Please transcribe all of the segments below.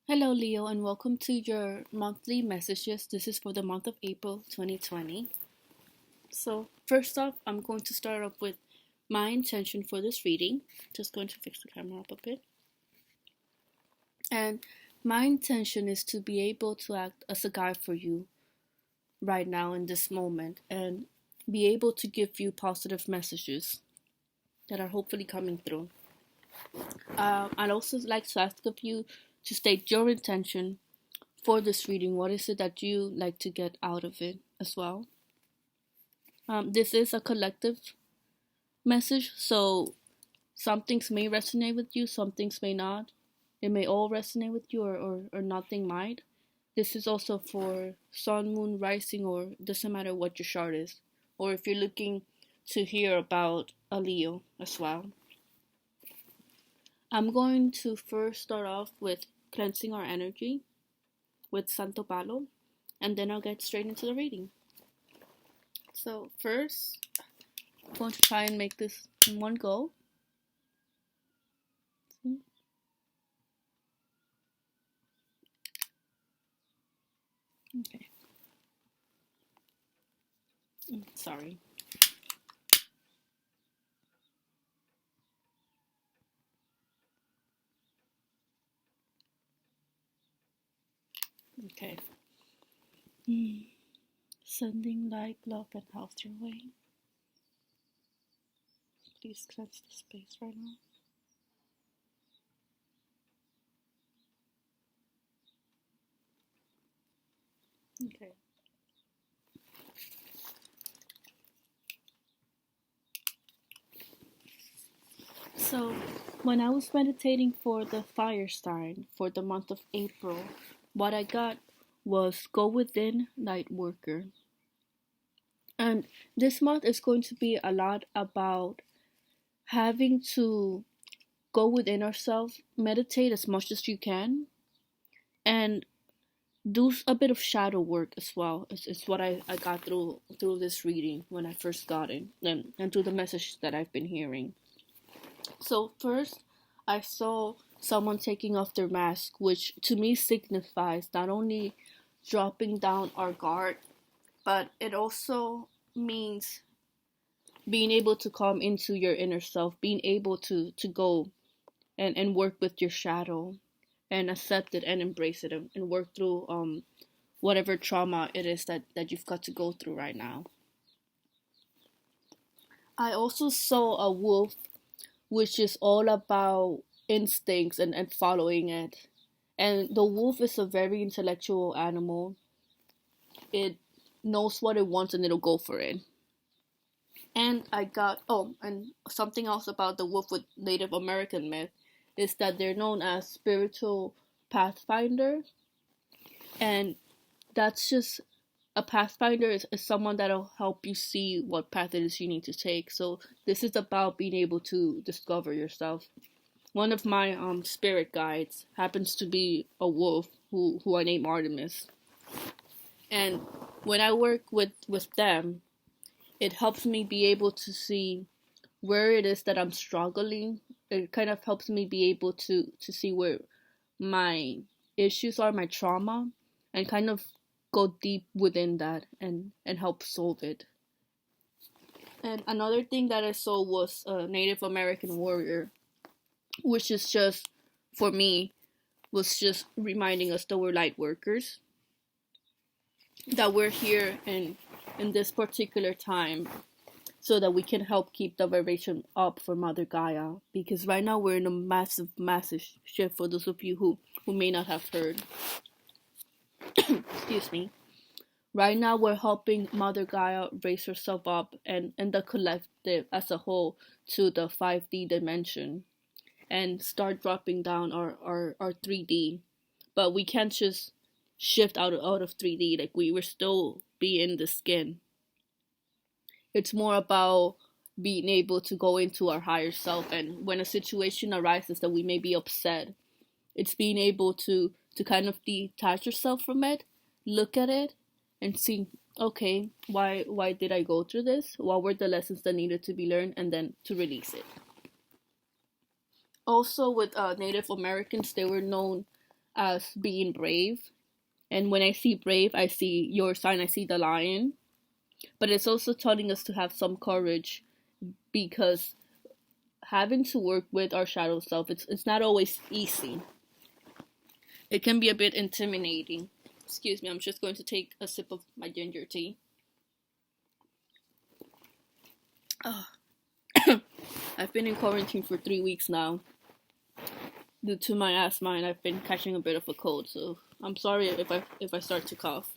Hello, Leo, and welcome to your monthly messages. This is for the month of April 2020. So, first off, I'm going to start off with my intention for this reading. Just going to fix the camera up a bit. And my intention is to be able to act as a guide for you right now in this moment and be able to give you positive messages that are hopefully coming through. I'd also like to ask of you to state your intention for this reading. What is it that you like to get out of it as well? This is a collective message, so some things may resonate with you, some things may not. It may all resonate with you, or nothing might. This is also for sun, moon, rising, or doesn't matter what your chart is, or if you're looking to hear about a Leo as well. I'm going to first start off with cleansing our energy with Santo Palo, and then I'll get straight into the reading. So first, I'm going to try and make this in one go. Okay. Sorry. Okay. Sending light, love, and health your way. Please cleanse the space right now. Okay. So, when I was meditating for the fire sign for the month of April, what I got was go within, light worker. And this month is going to be a lot about having to go within ourselves, meditate as much as you can, and do a bit of shadow work as well. It's what I got through this reading when I first got it, and through the message that I've been hearing. So first, I saw someone taking off their mask, which to me signifies not only dropping down our guard, but it also means being able to come into your inner self, being able to go and work with your shadow and accept it and embrace it, and work through whatever trauma it is that you've got to go through right now. I also saw a wolf, which is all about instincts and following it. And the wolf is a very intellectual animal. It knows what it wants and it'll go for it. And and something else about the wolf with Native American myth is that they're known as spiritual pathfinder. And that's just a pathfinder is someone that'll help you see what path it is you need to take. So this is about being able to discover yourself. One of my spirit guides happens to be a wolf who I name Artemis. And when I work with them, it helps me be able to see where it is that I'm struggling. It kind of helps me be able to see where my issues are, my trauma, and kind of go deep within that and help solve it. And another thing that I saw was a Native American warrior, which is just, for me, was just reminding us that we're light workers, that we're here in this particular time so that we can help keep the vibration up for Mother Gaia, because right now we're in a massive shift. For those of you who may not have heard, excuse me, right now we're helping Mother Gaia raise herself up and the collective as a whole to the 5D dimension and start dropping down our 3D. But we can't just shift out of 3D. Like, we will still be in the skin. It's more about being able to go into our higher self, and when a situation arises that we may be upset, it's being able to kind of detach yourself from it, look at it, and see, okay, why did I go through this? What were the lessons that needed to be learned, and then to release it. Also, with Native Americans, they were known as being brave. And when I see brave, I see your sign, I see the lion. But it's also telling us to have some courage, because having to work with our shadow self, it's not always easy. It can be a bit intimidating. Excuse me, I'm just going to take a sip of my ginger tea. I've been in quarantine for 3 weeks now. Due to my asthma, and I've been catching a bit of a cold, so I'm sorry if I start to cough.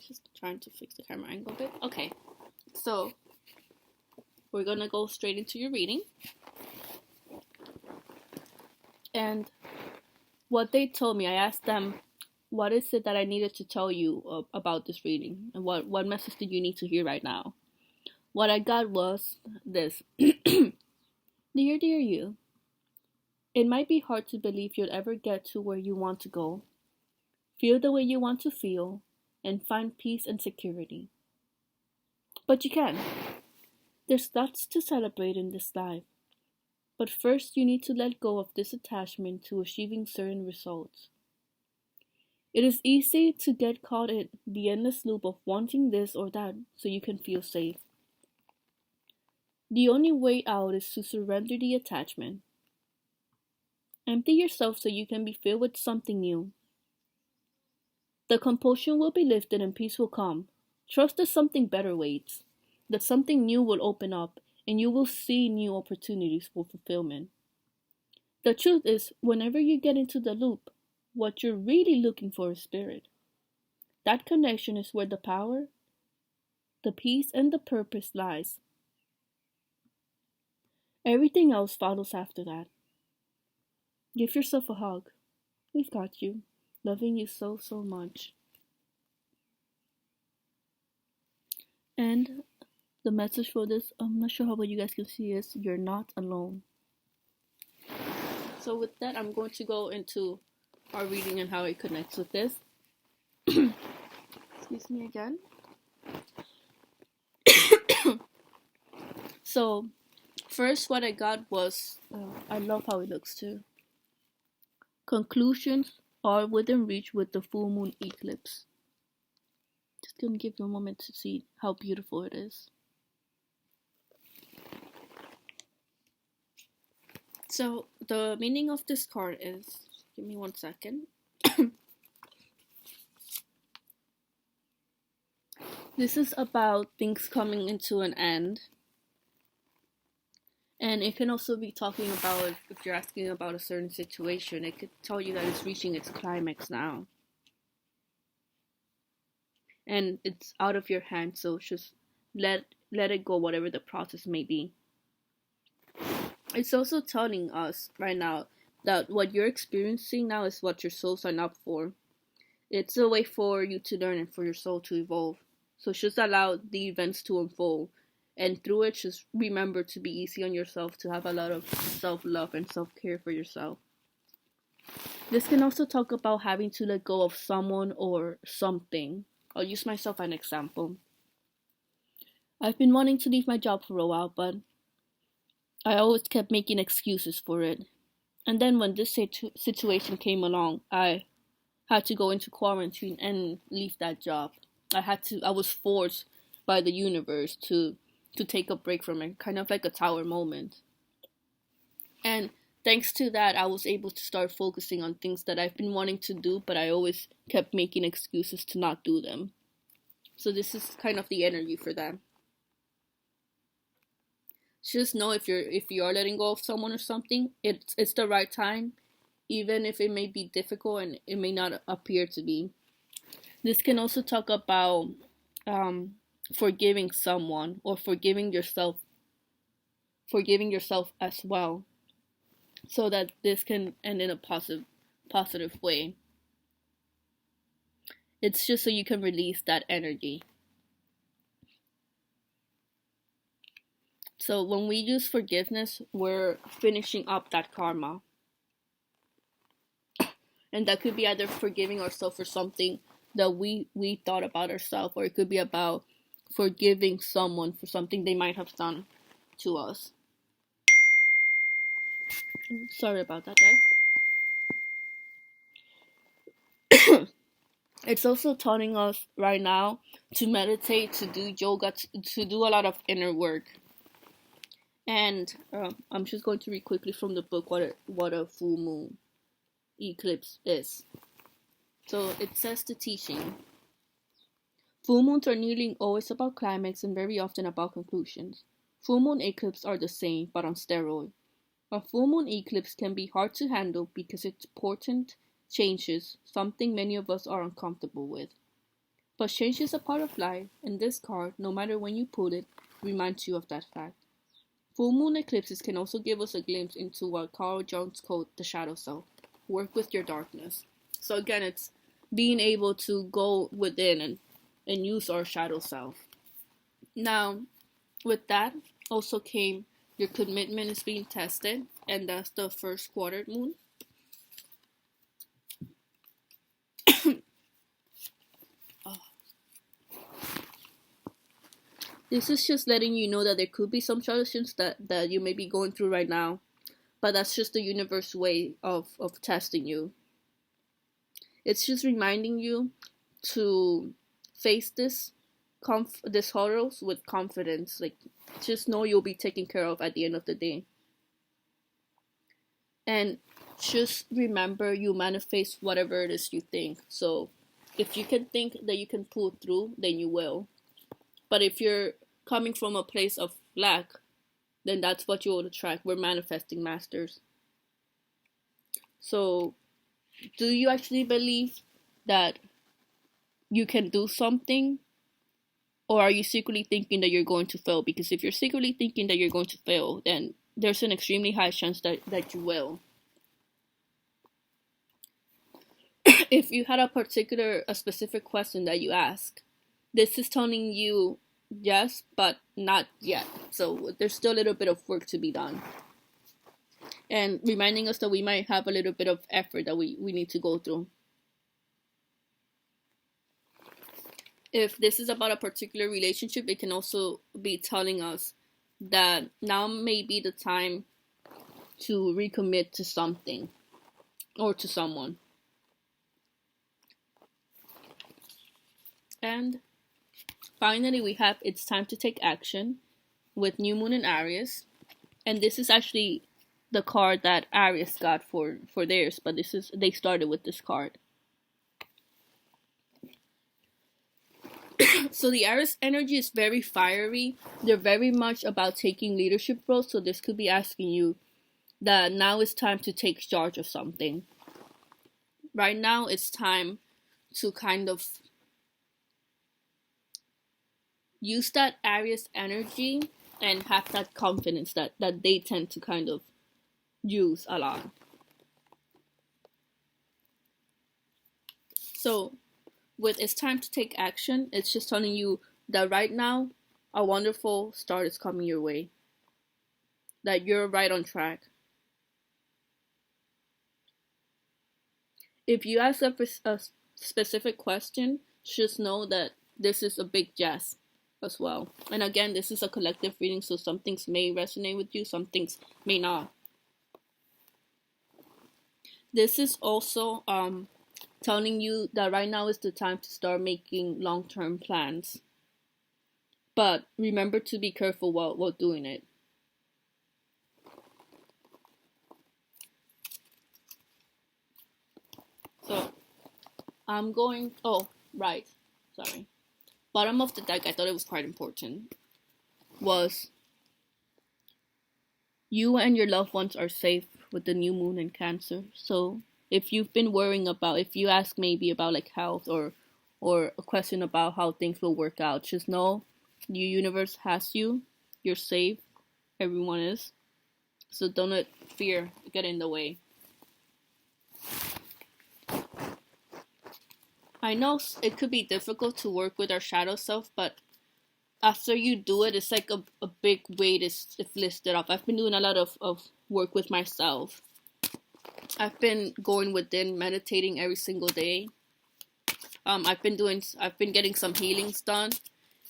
Just trying to fix the camera angle a bit. Okay, so we're gonna go straight into your reading. And what they told me, I asked them, what is it that I needed to tell you about this reading? And what message did you need to hear right now? What I got was this. Dear you, it might be hard to believe you'll ever get to where you want to go, feel the way you want to feel, and find peace and security. But you can. There's lots to celebrate in this life. But first you need to let go of this attachment to achieving certain results. It is easy to get caught in the endless loop of wanting this or that so you can feel safe. The only way out is to surrender the attachment. Empty yourself so you can be filled with something new. The compulsion will be lifted and peace will come. Trust that something better waits, that something new will open up, and you will see new opportunities for fulfillment. The truth is, whenever you get into the loop, what you're really looking for is spirit. That connection is where the power, the peace, and the purpose lies. Everything else follows after that. Give yourself a hug. We've got you. Loving you so much. And the message for this, I'm not sure how well you guys can see, is you're not alone. So with that, I'm going to go into our reading and how it connects with this. Excuse me again. So, first what I got was, I love how it looks too. Conclusions are within reach with the full moon eclipse. Just gonna give you a moment to see how beautiful it is. So the meaning of this card is, give me 1 second. This is about things coming into an end. And it can also be talking about, if you're asking about a certain situation, it could tell you that it's reaching its climax now. And it's out of your hands, so just let it go, whatever the process may be. It's also telling us right now that what you're experiencing now is what your soul signed up for. It's a way for you to learn and for your soul to evolve. So just allow the events to unfold. And through it, just remember to be easy on yourself, to have a lot of self-love and self-care for yourself. This can also talk about having to let go of someone or something. I'll use myself as an example. I've been wanting to leave my job for a while, but I always kept making excuses for it. And then when this situation came along, I had to go into quarantine and leave that job. I was forced by the universe to take a break from it, kind of like a tower moment. And thanks to that, I was able to start focusing on things that I've been wanting to do, but I always kept making excuses to not do them. So this is kind of the energy for that. Just know if you are letting go of someone or something, it's the right time, even if it may be difficult and it may not appear to be. This can also talk about forgiving someone or forgiving yourself as well, so that this can end in a positive way. It's just so you can release that energy. So when we use forgiveness, we're finishing up that karma. And that could be either forgiving ourselves for something that we thought about ourselves, or it could be about forgiving someone for something they might have done to us. Sorry about that, guys. It's also telling us right now to meditate, to do yoga, to do a lot of inner work. And I'm just going to read quickly from the book what a full moon eclipse is. So it says the teaching. Full moons are nearly always about climax and very often about conclusions. Full moon eclipses are the same, but on steroid. A full moon eclipse can be hard to handle because it's important changes, something many of us are uncomfortable with. But change is a part of life, and this card, no matter when you pull it, reminds you of that fact. Full moon eclipses can also give us a glimpse into what Carl Jung called the shadow self. Work with your darkness. So again, it's being able to go within and use our shadow self. Now, with that also came your commitment is being tested, and that's the first quarter moon. This is just letting you know that there could be some challenges that you may be going through right now, but that's just the universe way of testing you. It's just reminding you to face this horrors with confidence. Like, just know you'll be taken care of at the end of the day. And just remember, you manifest whatever it is you think. So if you can think that you can pull through, then you will. But if you're coming from a place of lack, then that's what you will attract. We're manifesting masters. So, do you actually believe that you can do something? Or are you secretly thinking that you're going to fail? Because if you're secretly thinking that you're going to fail, then there's an extremely high chance that you will. If you had a specific question that you ask, this is telling you yes, but not yet. So there's still a little bit of work to be done. And reminding us that we might have a little bit of effort that we need to go through. If this is about a particular relationship, it can also be telling us that now may be the time to recommit to something or to someone. And finally, we have it's time to take action with New Moon in Aries. And this is actually the card that Aries got for theirs, but they started with this card. So the Aries energy is very fiery. They're very much about taking leadership roles. So this could be asking you that now it's time to take charge of something. Right now it's time to kind of use that Aries energy and have that confidence that they tend to kind of use a lot. So with it's time to take action, it's just telling you that right now a wonderful start is coming your way. That you're right on track. If you ask a specific question, just know that this is a big yes as well. And again, this is a collective reading, so some things may resonate with you, some things may not. This is also telling you that right now is the time to start making long-term plans. But remember to be careful while doing it. So, I'm going... Oh, right. Sorry. Bottom of the deck, I thought it was quite important, was you and your loved ones are safe with the new moon in Cancer. So if you've been worrying about, if you ask maybe about like health or a question about how things will work out, just know the universe has you. You're safe. Everyone is. So don't let fear get in the way. I know it could be difficult to work with our shadow self, but after you do it, it's like a big weight is lifted off. I've been doing a lot of work with myself. I've been going within, meditating every single day. I've been getting some healings done,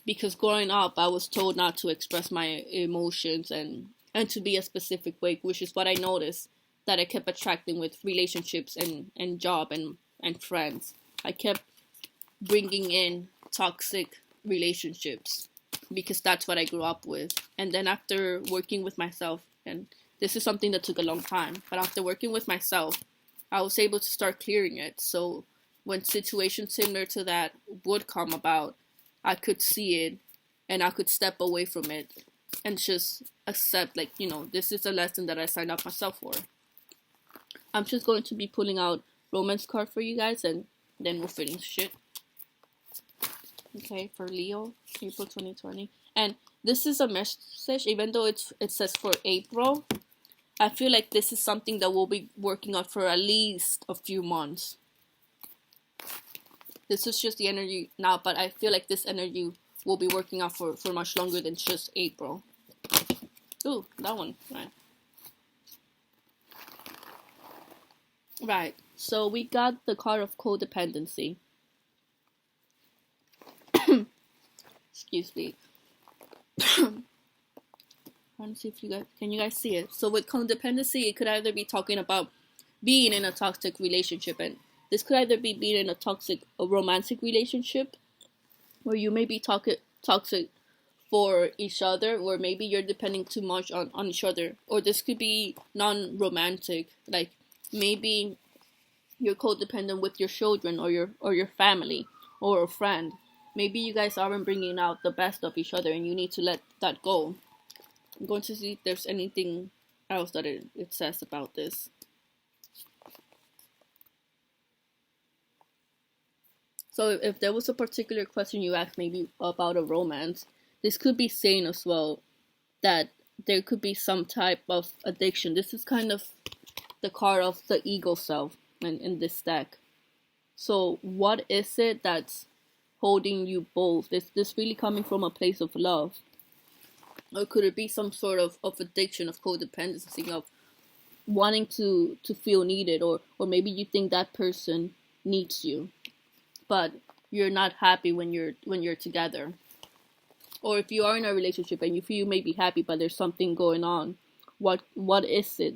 because growing up, I was told not to express my emotions and to be a specific way, which is what I noticed that I kept attracting with relationships and job and friends. I kept bringing in toxic relationships because that's what I grew up with. And then after working with myself, and this is something that took a long time, but after working with myself, I was able to start clearing it. So when situations similar to that would come about, I could see it and I could step away from it and just accept, like, this is a lesson that I signed up myself for. I'm just going to be pulling out romance card for you guys, and then we'll finish it. Okay, for Leo, April 2020. And this is a message, even though it says for April, I feel like this is something that we'll be working on for at least a few months. This is just the energy now, but I feel like this energy will be working out for much longer than just April. Ooh, that one, right. Right, so we got the card of codependency. Excuse me. Trying to see if can you guys see it? So with codependency, it could either be talking about being in a toxic relationship, and this could either be being in a romantic relationship, where you may be toxic for each other, or maybe you're depending too much on each other, or this could be non-romantic, like maybe you're codependent with your children or your family or a friend. Maybe you guys aren't bringing out the best of each other and you need to let that go. I'm going to see if there's anything else that it says about this. So if there was a particular question you asked maybe about a romance, this could be saying as well that there could be some type of addiction. This is kind of the card of the ego self in this deck. So what is it that's holding you both? Is this really coming from a place of love? Or could it be some sort of addiction, of codependency, of wanting to feel needed, or maybe you think that person needs you, but you're not happy when you're together. Or if you are in a relationship and you feel you may be happy, but there's something going on. What is it?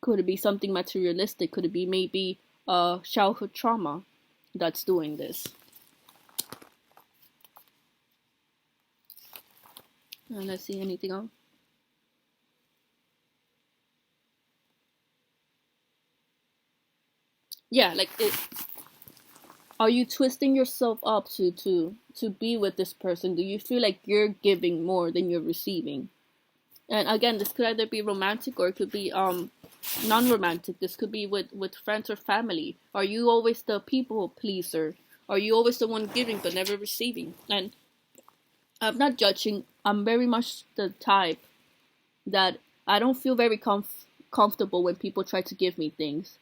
Could it be something materialistic? Could it be maybe childhood trauma that's doing this? And let's see, anything else? Yeah, like it. Are you twisting yourself up to be with this person? Do you feel like you're giving more than you're receiving? And again, this could either be romantic or it could be non-romantic. This could be with friends or family. Are you always the people pleaser? Are you always the one giving but never receiving? And I'm not judging. I'm very much the type that I don't feel very comfortable when people try to give me things.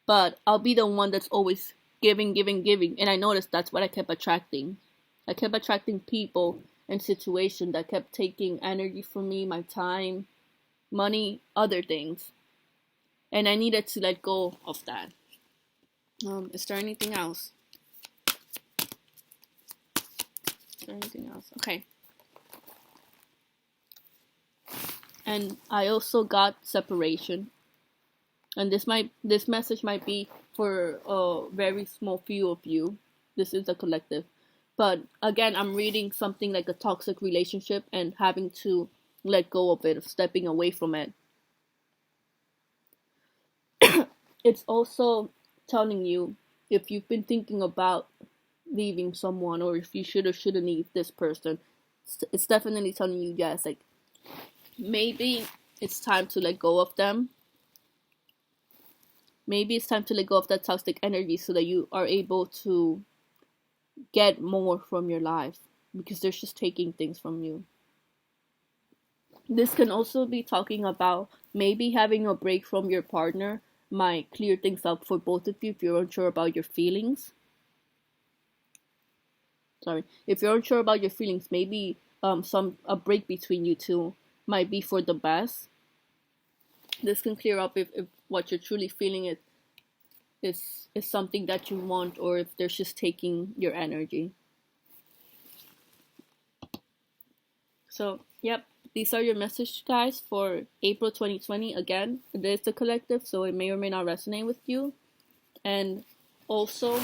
But I'll be the one that's always giving. And I noticed that's what I kept attracting. I kept attracting people and situations that kept taking energy from me, my time, money, other things. And I needed to let go of that. Is there anything else? Okay. And I also got separation. And this message might be for a very small few of you. This is a collective. But again, I'm reading something like a toxic relationship and having to let go of it, of stepping away from it. It's also telling you if you've been thinking about leaving someone, or if you should or shouldn't leave this person. It's definitely telling you, yes, like maybe it's time to let go of them. Maybe it's time to let go of that toxic energy so that you are able to get more from your life, because they're just taking things from you. This can also be talking about maybe having a break from your partner might clear things up for both of you if you're unsure about your feelings. If you're unsure about your feelings, maybe a break between you two might be for the best. This can clear up if what you're truly feeling is something that you want, or if they're just taking your energy. So, yep, these are your message, guys, for April 2020. Again, it is the collective, so it may or may not resonate with you. And Also,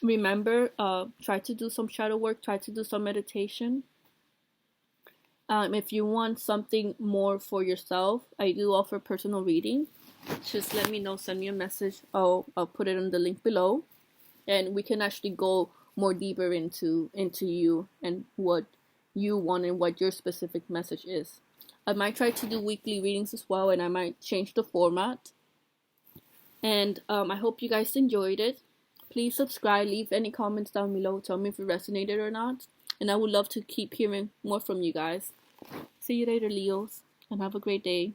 remember, try to do some shadow work, try to do some meditation. If you want something more for yourself, I do offer personal reading. Just let me know, send me a message. I'll put it in the link below, and we can actually go more deeper into you and what you want and what your specific message is. I might try to do weekly readings as well, and I might change the format. And I hope you guys enjoyed it. Please subscribe, leave any comments down below, tell me if it resonated or not, and I would love to keep hearing more from you guys. See you later, Leos, and have a great day.